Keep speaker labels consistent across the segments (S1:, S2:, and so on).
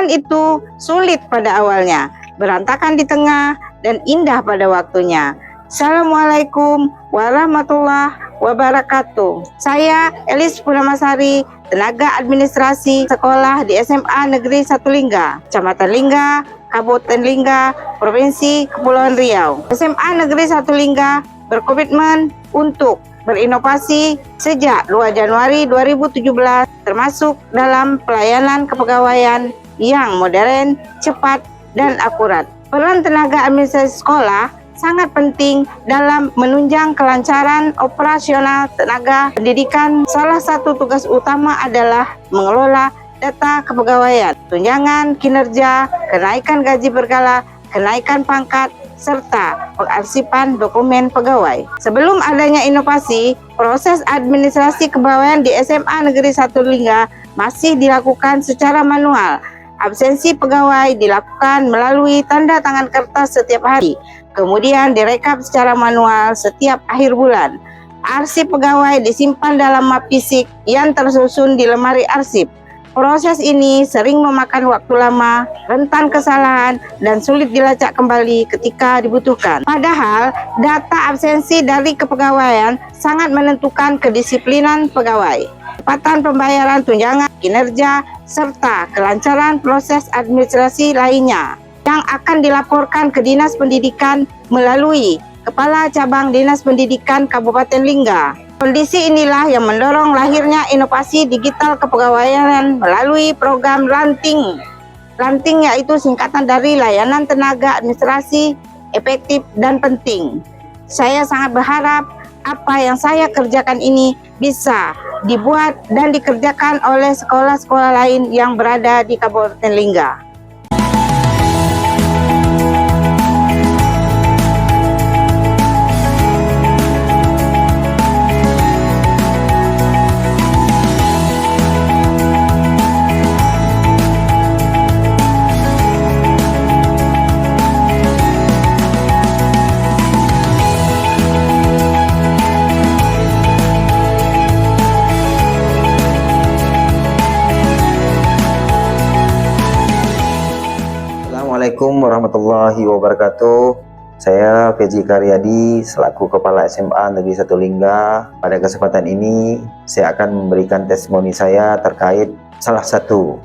S1: Keadaan itu sulit pada awalnya, berantakan di tengah, dan indah pada waktunya. Assalamualaikum warahmatullahi wabarakatuh. Saya Elis Purnamasari, tenaga administrasi sekolah di SMA Negeri 1 Lingga, Kecamatan Lingga, Kabupaten Lingga, Provinsi Kepulauan Riau. SMA Negeri 1 Lingga berkomitmen untuk berinovasi sejak 2 Januari 2017, termasuk dalam pelayanan kepegawaian yang modern, cepat, dan akurat. Peran tenaga administrasi sekolah sangat penting dalam menunjang kelancaran operasional tenaga pendidikan. Salah satu tugas utama adalah mengelola data kepegawaian, tunjangan kinerja, kenaikan gaji berkala, kenaikan pangkat, serta pengarsipan dokumen pegawai. Sebelum adanya inovasi, proses administrasi kepegawaian di SMA Negeri 1 Lingga masih dilakukan secara manual. Absensi pegawai dilakukan melalui tanda tangan kertas setiap hari, kemudian direkap secara manual setiap akhir bulan. Arsip pegawai disimpan dalam map fisik yang tersusun di lemari arsip. Proses ini sering memakan waktu lama, rentan kesalahan, dan sulit dilacak kembali ketika dibutuhkan. Padahal, data absensi dari kepegawaian sangat menentukan kedisiplinan pegawai, kecepatan pembayaran tunjangan kinerja, serta kelancaran proses administrasi lainnya yang akan dilaporkan ke Dinas Pendidikan melalui Kepala Cabang Dinas Pendidikan Kabupaten Lingga. Kondisi inilah yang mendorong lahirnya inovasi digital kepegawaian melalui program Lanting. Lanting yaitu singkatan dari Layanan Tenaga Administrasi Efektif dan Penting. Saya sangat berharap apa yang saya kerjakan ini bisa dibuat dan dikerjakan oleh sekolah-sekolah lain yang berada di Kabupaten Lingga.
S2: Assalamualaikum warahmatullahi wabarakatuh. Saya Feji Karyadi selaku Kepala SMA Negeri 1 Lingga. Pada kesempatan ini saya akan memberikan testimoni saya terkait salah satu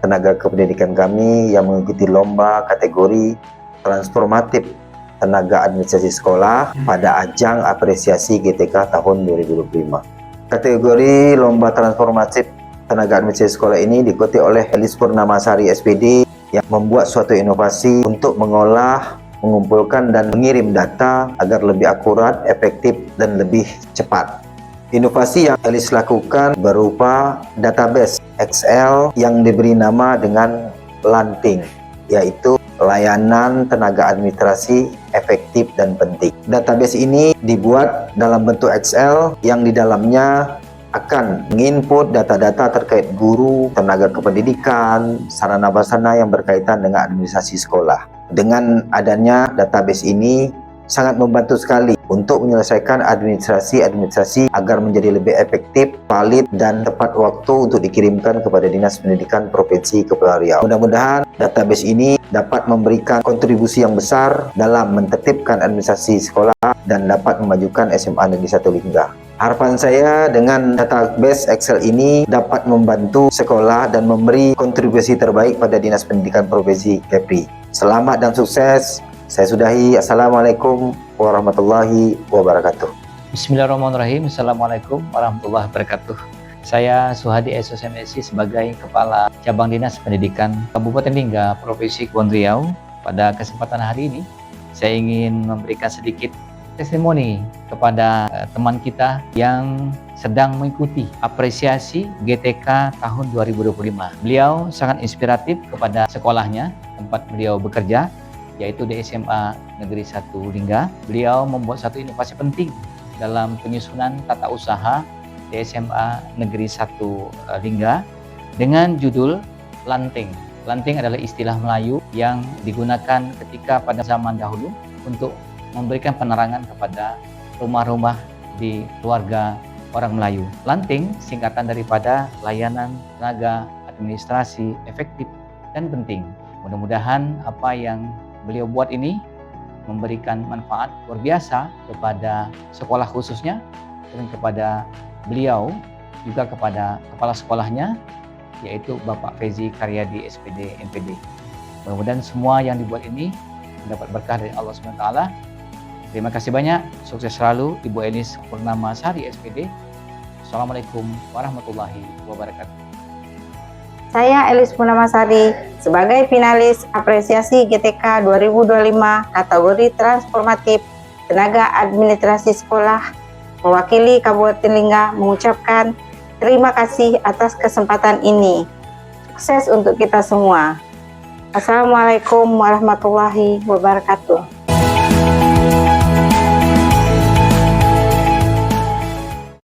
S2: tenaga kependidikan kami yang mengikuti lomba kategori transformatif tenaga administrasi sekolah pada ajang apresiasi GTK tahun 2025. Kategori lomba transformatif tenaga administrasi sekolah ini diikuti oleh Elis Purnamasari SPD yang membuat suatu inovasi untuk mengolah, mengumpulkan, dan mengirim data agar lebih akurat, efektif, dan lebih cepat. Inovasi yang Elis lakukan berupa database Excel yang diberi nama dengan Lanting, yaitu Layanan Tenaga Administrasi Efektif dan Penting. Database ini dibuat dalam bentuk Excel yang di dalamnya akan menginput data-data terkait guru, tenaga kependidikan, sarana prasarana yang berkaitan dengan administrasi sekolah. Dengan adanya database ini sangat membantu sekali untuk menyelesaikan administrasi agar menjadi lebih efektif, valid, dan tepat waktu untuk dikirimkan kepada Dinas Pendidikan Provinsi Kepulauan Riau. Mudah-mudahan database ini dapat memberikan kontribusi yang besar dalam menertibkan administrasi sekolah dan dapat memajukan SMA Negeri 1 Lingga. Harapan saya dengan database Excel ini dapat membantu sekolah dan memberi kontribusi terbaik pada Dinas Pendidikan Provinsi Kepri. Selamat dan sukses. Saya sudahi. Assalamualaikum warahmatullahi wabarakatuh.
S3: Bismillahirrahmanirrahim. Assalamualaikum warahmatullahi wabarakatuh. Saya Suhadi SOSMSI sebagai Kepala Cabang Dinas Pendidikan Kabupaten Lingga, Provinsi Kepulauan Riau. Pada kesempatan hari ini, saya ingin memberikan sedikit testimoni kepada teman kita yang sedang mengikuti apresiasi GTK tahun 2025. Beliau sangat inspiratif kepada sekolahnya tempat beliau bekerja, yaitu di SMA Negeri 1 Lingga. Beliau membuat satu inovasi penting dalam penyusunan tata usaha di SMA Negeri 1 Lingga dengan judul Lanting. Lanting adalah istilah Melayu yang digunakan ketika pada zaman dahulu untuk memberikan penerangan kepada rumah-rumah di keluarga orang Melayu. Lanting singkatan daripada Layanan Tenaga Administrasi Efektif dan penting. Mudah-mudahan apa yang beliau buat ini memberikan manfaat luar biasa kepada sekolah khususnya dan kepada beliau juga kepada kepala sekolahnya, yaitu Bapak Fezi Karyadi SPD NPD. Mudah-mudahan semua yang dibuat ini mendapat berkah dari Allah SWT. Terima kasih banyak, sukses selalu Ibu Elis Purnamasari SPD. Assalamualaikum warahmatullahi wabarakatuh.
S1: Saya Elis Purnamasari sebagai finalis apresiasi GTK 2025 kategori transformatif tenaga administrasi sekolah mewakili Kabupaten Lingga mengucapkan terima kasih atas kesempatan ini. Sukses untuk kita semua. Assalamualaikum warahmatullahi wabarakatuh.